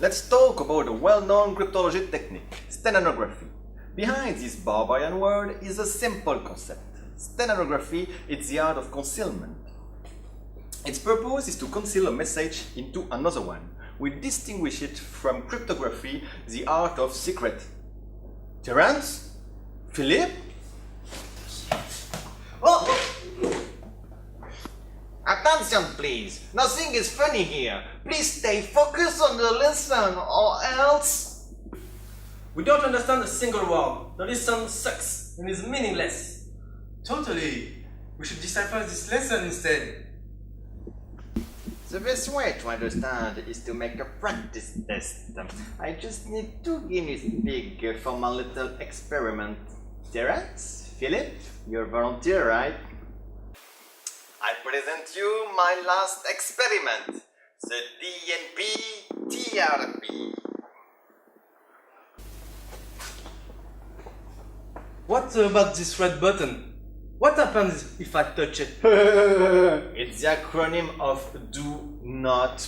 Let's talk about a well-known cryptology technique, steganography. Behind this barbarian word is a simple concept. Steganography is the art of concealment. Its purpose is to conceal a message into another one. We distinguish it from cryptography, the art of secret. Terence? Philippe? Oh! Attention please, nothing is funny here. Please stay focused on the lesson or else... We don't understand a single word. The lesson sucks and is meaningless. Totally. We should decipher this lesson instead. The best way to understand is to make a practice test. I just need 2 guineas pig for my little experiment. Terence? Philip? You're a volunteer, right? I present you my last experiment, the DNP TRP. What about this red button? What happens if I touch it? It's the acronym of Do Not.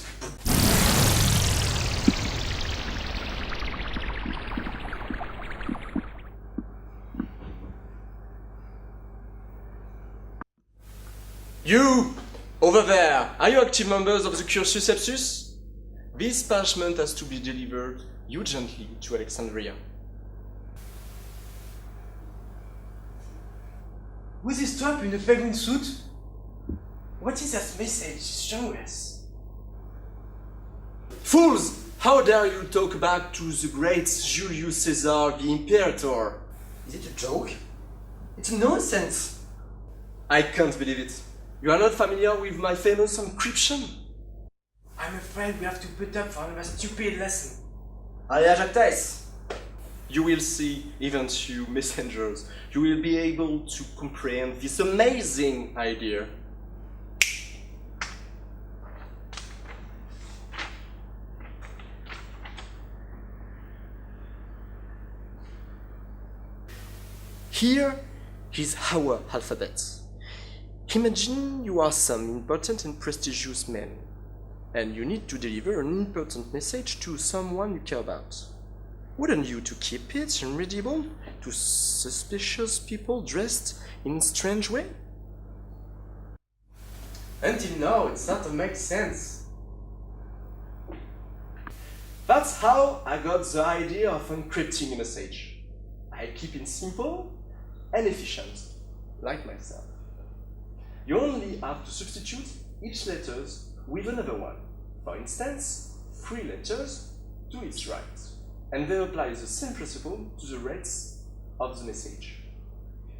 You! Over there! Are you active members of the Cursus EPSI? This parchment has to be delivered urgently to Alexandria. Who's this chap in a penguin suit? What is that message showing us? Fools! How dare you talk back to the great Julius Caesar, the Imperator? Is it a joke? It's nonsense! I can't believe it. You are not familiar with my famous encryption? I'm afraid we have to put up for another stupid lesson. Allez, Jacques! You will see, even you messengers, you will be able to comprehend this amazing idea. Here is our alphabet. Imagine you are some important and prestigious man, and you need to deliver an important message to someone you care about. Wouldn't you to keep it unreadable to suspicious people dressed in a strange way? Until now, it doesn't make sense. That's how I got the idea of encrypting a message. I keep it simple and efficient, like myself. You only have to substitute each letter with another one. For instance, 3 letters to its right, and they apply the same principle to the rest of the message.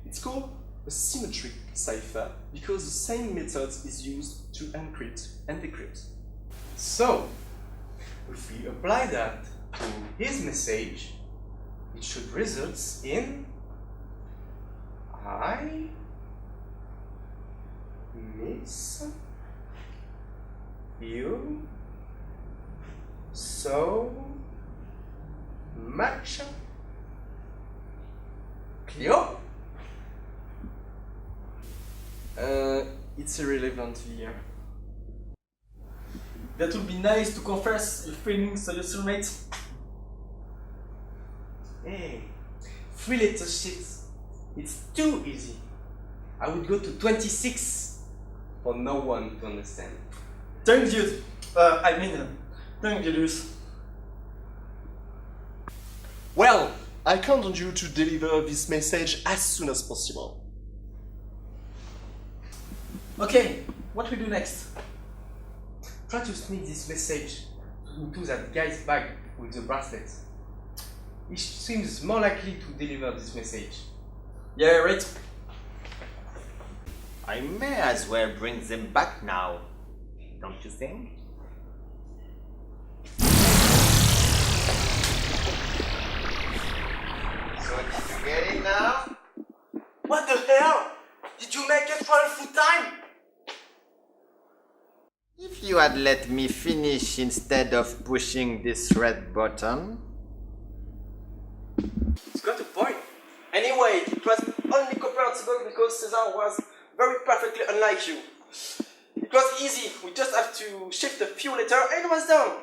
It's called a symmetric cipher because the same method is used to encrypt and decrypt. So, if we apply that to his message, it should result in I miss you so much. Cleo? It's irrelevant here. That would be nice to confess your feelings to your soulmate. Hey, 3 letter shit. It's too easy. I would go to 26 for no one to understand. Thank you. Thank you, Julius. Well, I count on you to deliver this message as soon as possible. Okay, what we do next? Try to sneak this message into that guy's bag with the bracelet. He seems more likely to deliver this message. Yeah, right. I may as well bring them back now, don't you think? So did you get it now? What the hell? Did you make us travel through time? If you had let me finish instead of pushing this red button. It's got a point. Anyway, it was only comparable because Cesar was very perfectly unlike you. It was easy, we just have to shift a few letters and it was done.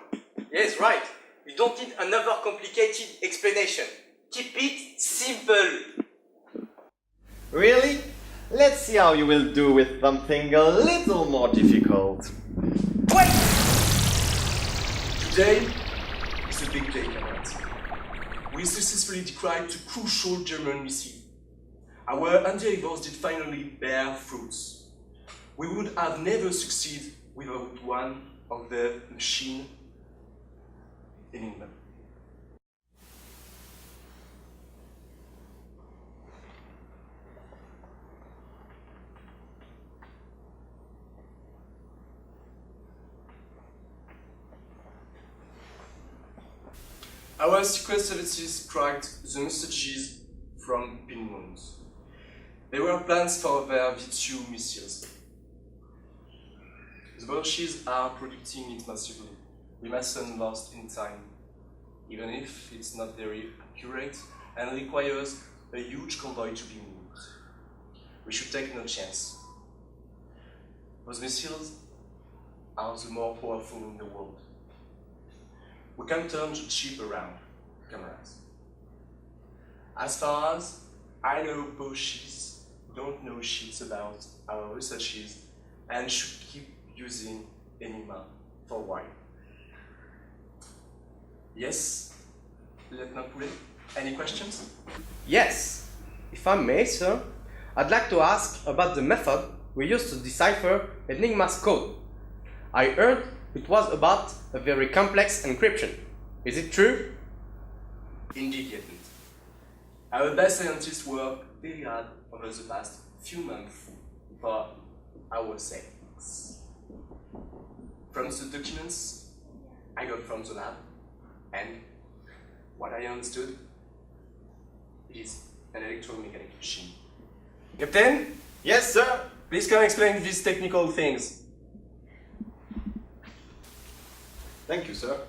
Yes, right. You don't need another complicated explanation. Keep it simple. Really? Let's see how you will do with something a little more difficult. Wait! Today is a big day, comrades. We successfully decried two crucial German missiles. Our endeavors did finally bear fruits. We would have never succeeded without one of the machines in England. Our secret services cracked the messages from pinwheels. They were plans for their V2 missiles. The Boches are producing it massively. We mustn't lost in time, even if it's not very accurate and requires a huge convoy to be moved. We should take no chance. Those missiles are the more powerful in the world. We can turn the ship around, comrades. As far as I know, Boches don't know shit about our researches and should keep using Enigma for a while. Yes, Lieutenant Poulet, any questions? Yes. If I may, sir, I'd like to ask about the method we used to decipher Enigma's code. I heard it was about a very complex encryption. Is it true? Indeed, Lieutenant. Our best scientists worked very hard over the past few months for our sakes. From the documents I got from the lab, and what I understood, it is an electromechanical machine. Captain? Yes, sir. Please come explain these technical things. Thank you, sir.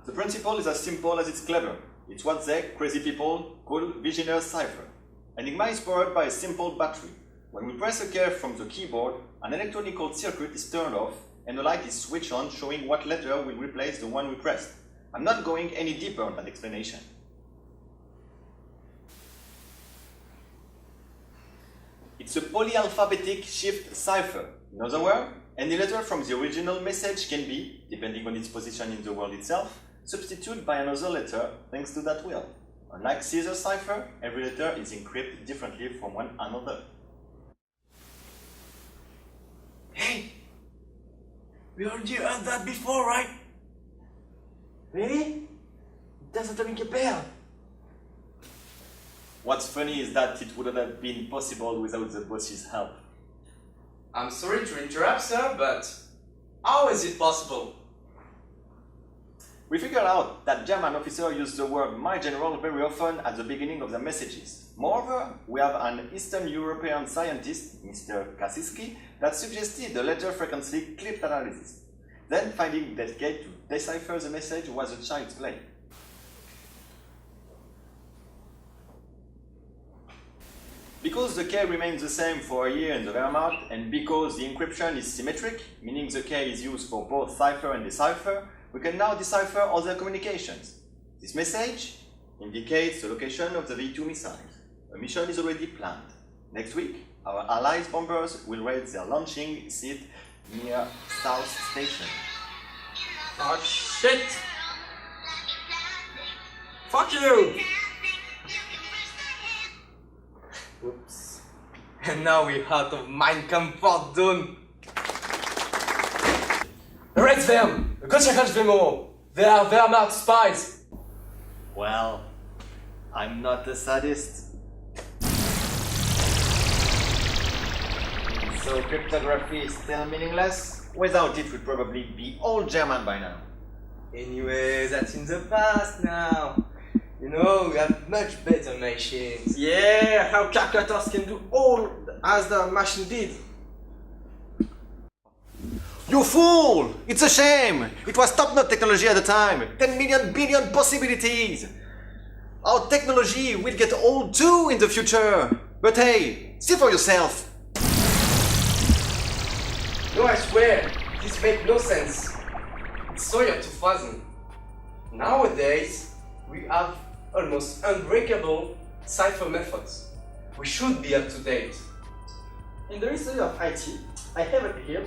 The principle is as simple as it's clever. It's what they, crazy people, call Visioneer's cipher. Enigma is powered by a simple battery. When we press a key from the keyboard, an electronic circuit is turned off and a light is switched on showing what letter will replace the one we pressed. I'm not going any deeper on that explanation. It's a polyalphabetic shift cipher. In other words, any letter from the original message can be, depending on its position in the world itself, substituted by another letter thanks to that wheel. Unlike Caesar's cipher, every letter is encrypted differently from one another. Hey! We already heard that before, right? Really? It doesn't ring a bell. What's funny is that it wouldn't have been possible without the boss's help. I'm sorry to interrupt, sir, but how is it possible? We figured out that German officers use the word "my general" very often at the beginning of their messages. Moreover, we have an Eastern European scientist, Mr. Kasiski, that suggested the letter frequency clip analysis. Then finding that key to decipher the message was a child's play. Because the key remains the same for a year in the Wehrmacht, and because the encryption is symmetric, meaning the key is used for both cipher and decipher, we can now decipher other communications. This message indicates the location of the V2 missiles. A mission is already planned. Next week, our allies' bombers will raid their launching site near South Station. Oh shit! Fuck you! Oops. And now we're out of my comfort zone. Arrest them! Recherche them all! They are Wehrmacht spies! Well, I'm not a sadist. So cryptography is still meaningless? Without it, we'd probably be all German by now. Anyway, that's in the past now. You know, we have much better machines. Yeah, how calculators can do all as the machine did. You fool! It's a shame! It was top-notch technology at the time. 10 million billion possibilities! Our technology will get old too in the future. But hey, see for yourself. No, I swear, this makes no sense. It's so year 2000. Nowadays, we have almost unbreakable cipher methods. We should be up to date. In the history of IT, I have it here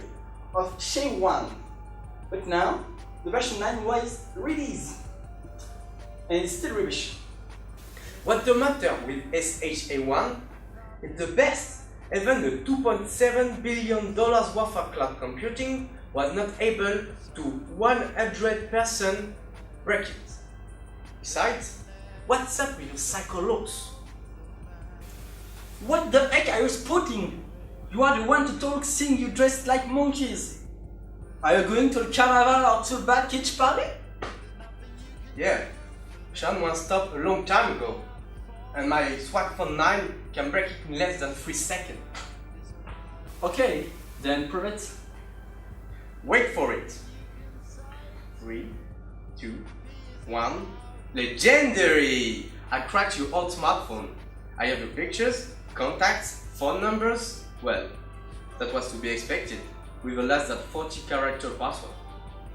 of SHA-1. But now, the version 9 was released. And it's still rubbish. What the matter with SHA-1? It's the best. Even the $2.7 billion worth of cloud computing was not able to 100% break it. Besides, what's up with your cycle logs? What the heck are you spouting? You are the one to talk seeing you dressed like monkeys. Are you going to the carnival or to a bad kitsch party? Yeah, Sean once stopped a long time ago, and my Swagphone 9 can break it in less than 3 seconds. Okay, then prove it. Wait for it. 3, 2, 1. Legendary! I cracked your old smartphone. I have your pictures, contacts, phone numbers. Well, that was to be expected, with a less than 40-character password.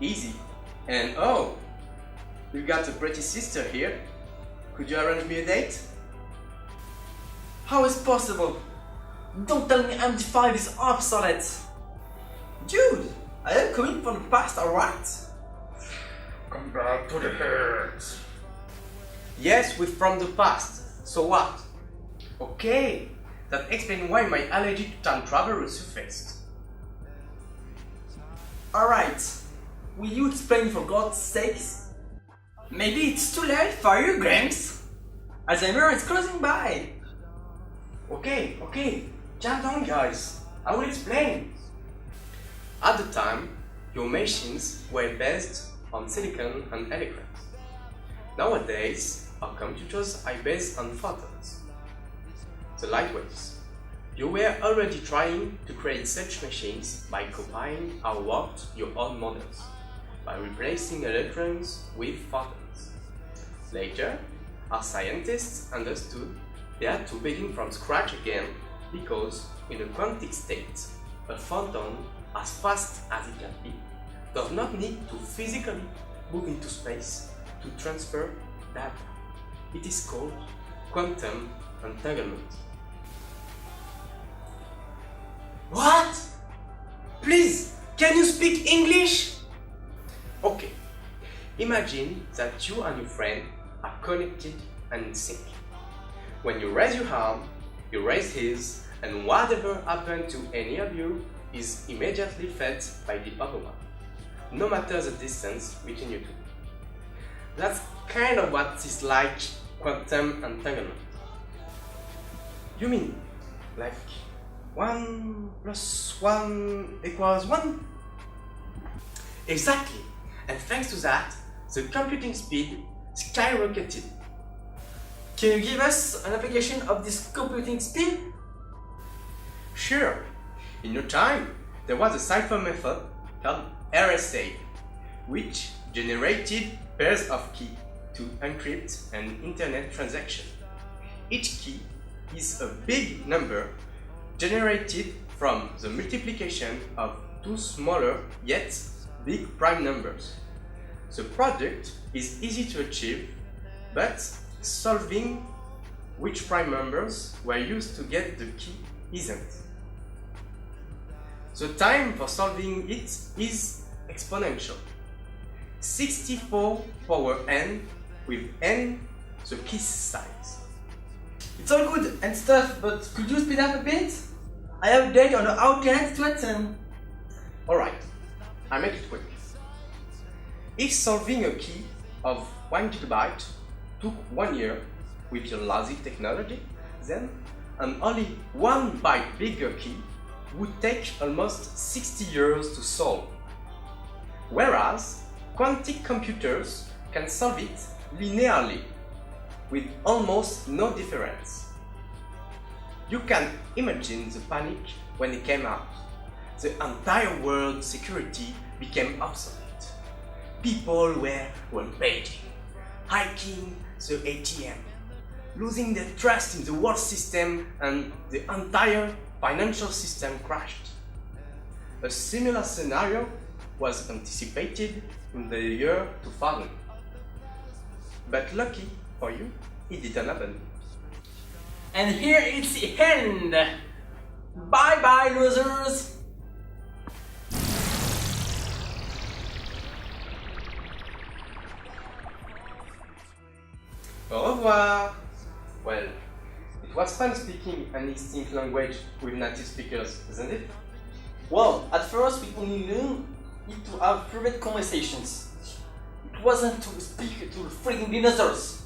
Easy. And oh, we've got a pretty sister here. Could you arrange me a date? How is possible? Don't tell me MD5 is obsolete. Dude, I am coming from the past, alright? Come back to the hurt. Yes, we're from the past. So what? Okay, that explains why my allergy to time travel resurfaced. Alright, will you explain for God's sakes? Maybe it's too late for you, Gramps. Alzheimer is closing by. Okay, calm down guys, I will explain. At the time, your machines were based on silicon and electrons. Nowadays, our computers are based on photons, the light waves. You were already trying to create such machines by copying or worked your own models, by replacing electrons with photons. Later, our scientists understood they had to begin from scratch again because in a quantic state, a photon, as fast as it can be, does not need to physically move into space to transfer data. It is called quantum entanglement. What? Please, can you speak English? Okay, imagine that you and your friend are connected and in sync. When you raise your arm, you raise his, and whatever happened to any of you is immediately felt by the other one, no matter the distance between you two. That's kind of what is like quantum entanglement. You mean, like 1 + 1 = 1? Exactly, and thanks to that, the computing speed skyrocketed. Can you give us an application of this computing speed? Sure. In your time, there was a cipher method called RSA, which generated pairs of keys to encrypt an internet transaction. Each key is a big number generated from the multiplication of two smaller yet big prime numbers. The product is easy to achieve, but solving which prime numbers were used to get the key isn't. The time for solving it is exponential. 64 power n, with n the key size. It's all good and stuff, but could you speed up a bit? I have a date on the audience to attend. Alright, I make it quick. If solving a key of 1 GB took 1 year with your logic technology, then an only 1 byte bigger key would take almost 60 years to solve, whereas quantic computers can solve it linearly, with almost no difference. You can imagine the panic when it came out. The entire world's security became obsolete. People were rampaging, hiking the ATM, losing their trust in the world system, and the entire financial system crashed. A similar scenario was anticipated in the year 2000. But lucky for you, it didn't happen. And here it's the end. Bye bye, losers. Au revoir! Well, it was fun speaking an extinct language with native speakers, isn't it? Well, at first we only learned it to have private conversations. It wasn't to speak to freaking dinosaurs.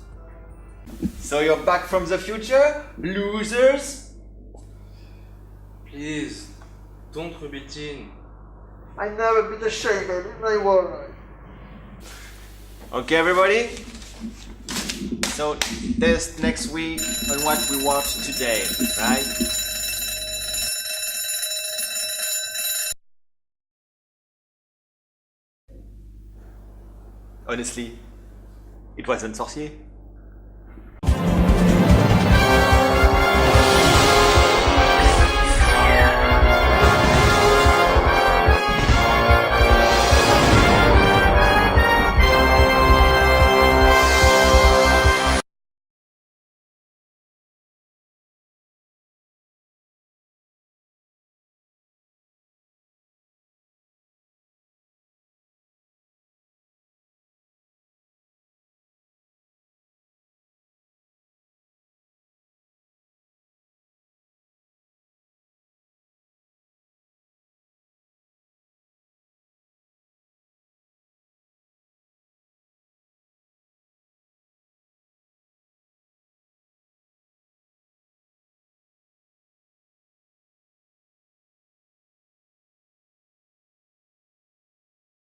So you're back from the future, losers? Please, don't rub it in. I never been ashamed, baby. I won't. Okay, everybody? So, test next week on what we watched today, right? Honestly, it wasn't sorcier.